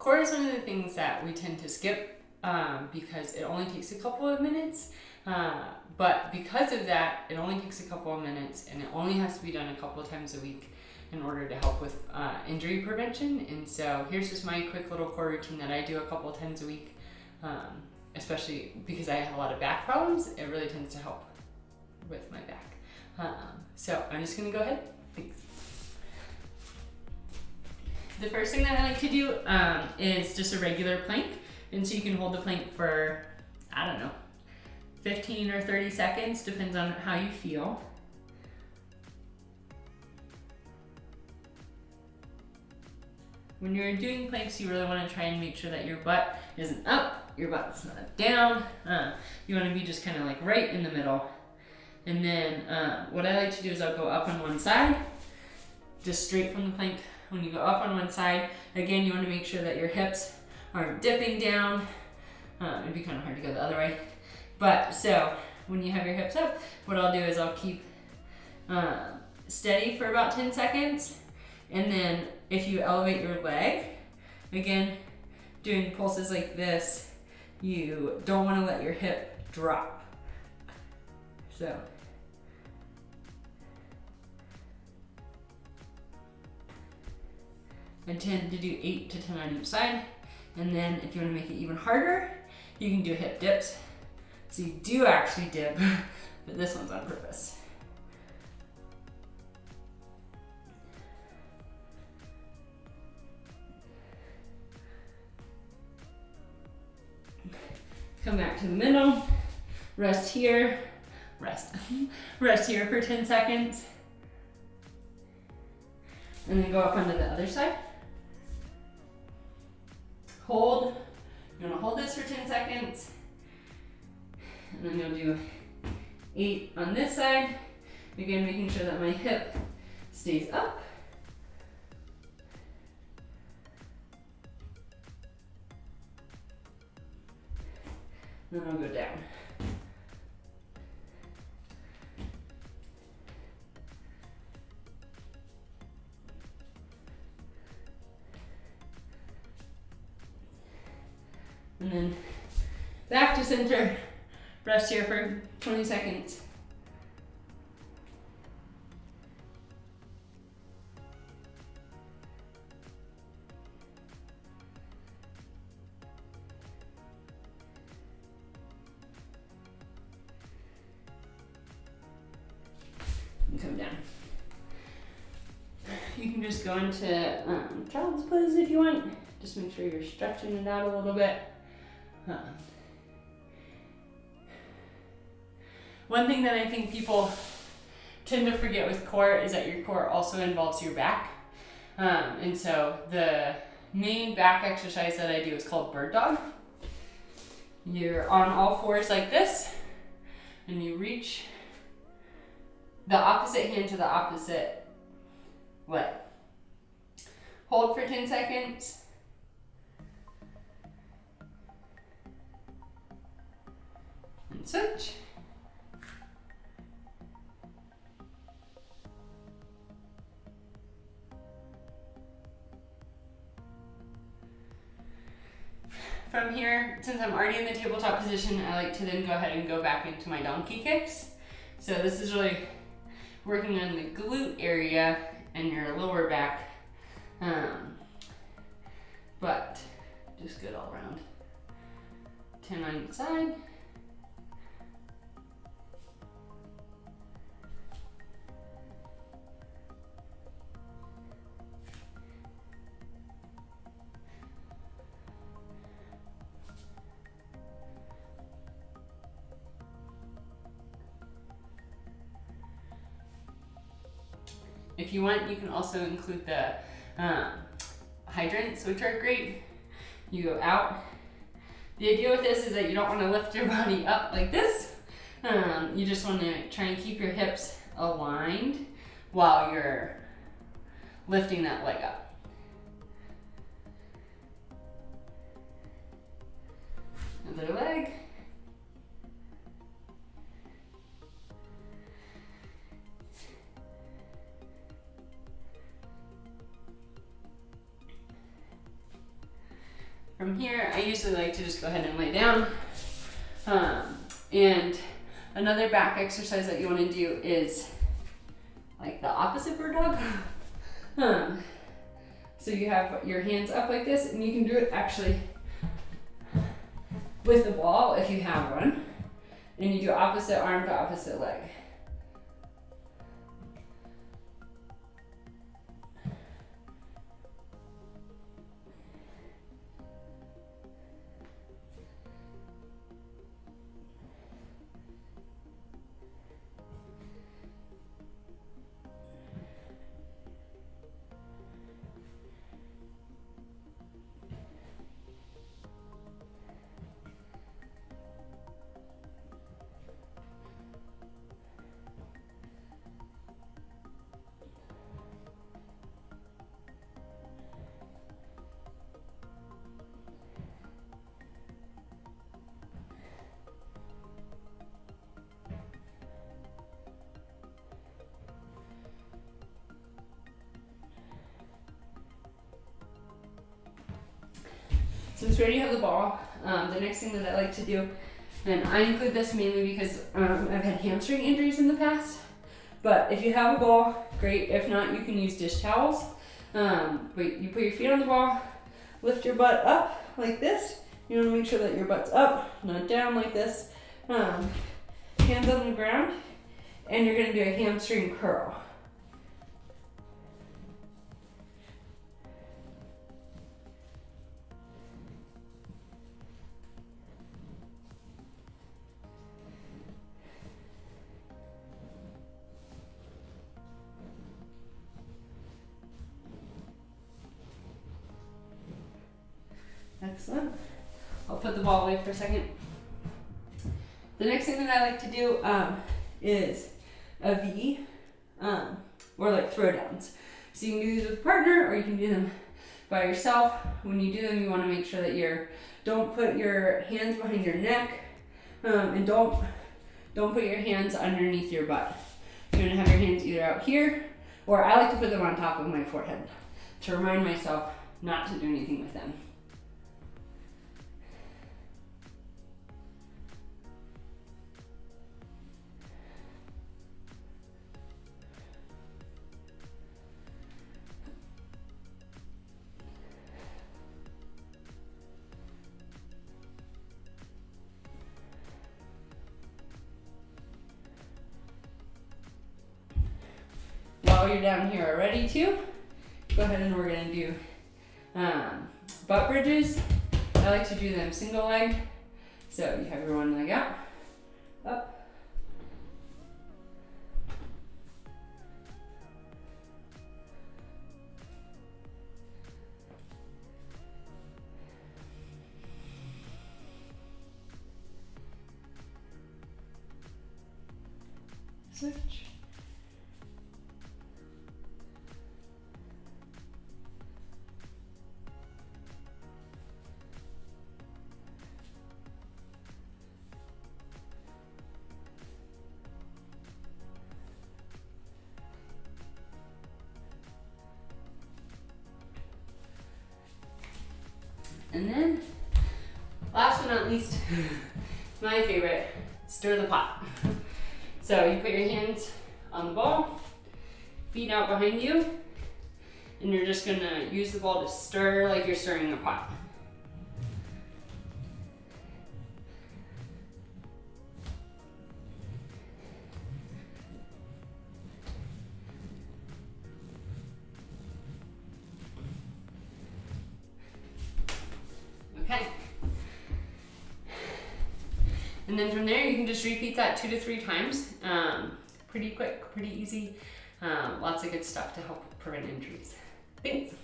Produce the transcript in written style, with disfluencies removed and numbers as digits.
core is one of the things that we tend to skip because it only takes a couple of minutes. But because of that, it only takes a couple of minutes and it only has to be done a couple of times a week in order to help with injury prevention. And so here's just my quick little core routine that I do a couple of times a week, especially because I have a lot of back problems. It really tends to help with my back. So I'm just gonna go ahead. Thanks. The first thing that I like to do is just a regular plank. And so you can hold the plank for, I don't know, 15 or 30 seconds, depends on how you feel. When you're doing planks, you really want to try and make sure that your butt isn't up, your butt's not down. You want to be just kind of like right in the middle. And then what I like to do is I'll go up on one side, just straight from the plank. When you go up on one side, again, you want to make sure that your hips aren't dipping down. It'd be kind of hard to go the other way. But so when you have your hips up, what I'll do is I'll keep steady for about 10 seconds. And then if you elevate your leg, again, doing pulses like this, you don't want to let your hip drop. So. I tend to do 8 to 10 on each side. And then if you want to make it even harder, you can do hip dips. So you do actually dip, but this one's on purpose. Come back to the middle, rest here, rest here for 10 seconds. And then go up onto the other side. Hold, you wanna hold this for 10 seconds. And then you'll do 8 on this side. Again, making sure that my hip stays up. And then I'll go down. And then back to center. Rest here for 20 seconds. And come down. You can just go into child's pose if you want. Just make sure you're stretching it out a little bit. One thing that I think people tend to forget with core is that your core also involves your back. And so the main back exercise that I do is called bird dog. You're on all fours like this, and you reach the opposite hand to the opposite leg. Hold for 10 seconds. And switch. From here, since I'm already in the tabletop position, I like to then go ahead and go back into my donkey kicks. So this is really working on the glute area and your lower back, but just good all around. 10 on each side. If you want, you can also include the hydrants, which are great. You go out. The idea with this is that you don't want to lift your body up like this. You just want to try and keep your hips aligned while you're lifting that leg up. Other leg. From here, I usually like to just go ahead and lay down. And another back exercise that you want to do is like the opposite bird dog. So you have your hands up like this, and you can do it actually with the ball if you have one. And you do opposite arm to opposite leg. Since we already have the ball, the next thing that I like to do, and I include this mainly because I've had hamstring injuries in the past, but if you have a ball, great. If not, you can use dish towels. But you put your feet on the ball, lift your butt up like this. You want to make sure that your butt's up, not down like this. Hands on the ground, and you're going to do a hamstring curl. Excellent. I'll put the ball away for a second. The next thing that I like to do is a V, or like throwdowns. So you can do these with a partner, or you can do them by yourself. When you do them, you want to make sure that don't put your hands behind your neck, and don't put your hands underneath your butt. You're gonna have your hands either out here, or I like to put them on top of my forehead to remind myself not to do anything with them. While you're down here already too, go ahead and we're gonna do butt bridges. I like to do them single leg. So you have your one leg out, up. Switch. And then, last but not least, my favorite, stir the pot. So you put your hands on the ball, feet out behind you, and you're just gonna use the ball to stir like you're stirring a pot. Okay. And then from there, you can just repeat that 2 to 3 times. Pretty quick, pretty easy. Lots of good stuff to help prevent injuries. Thanks.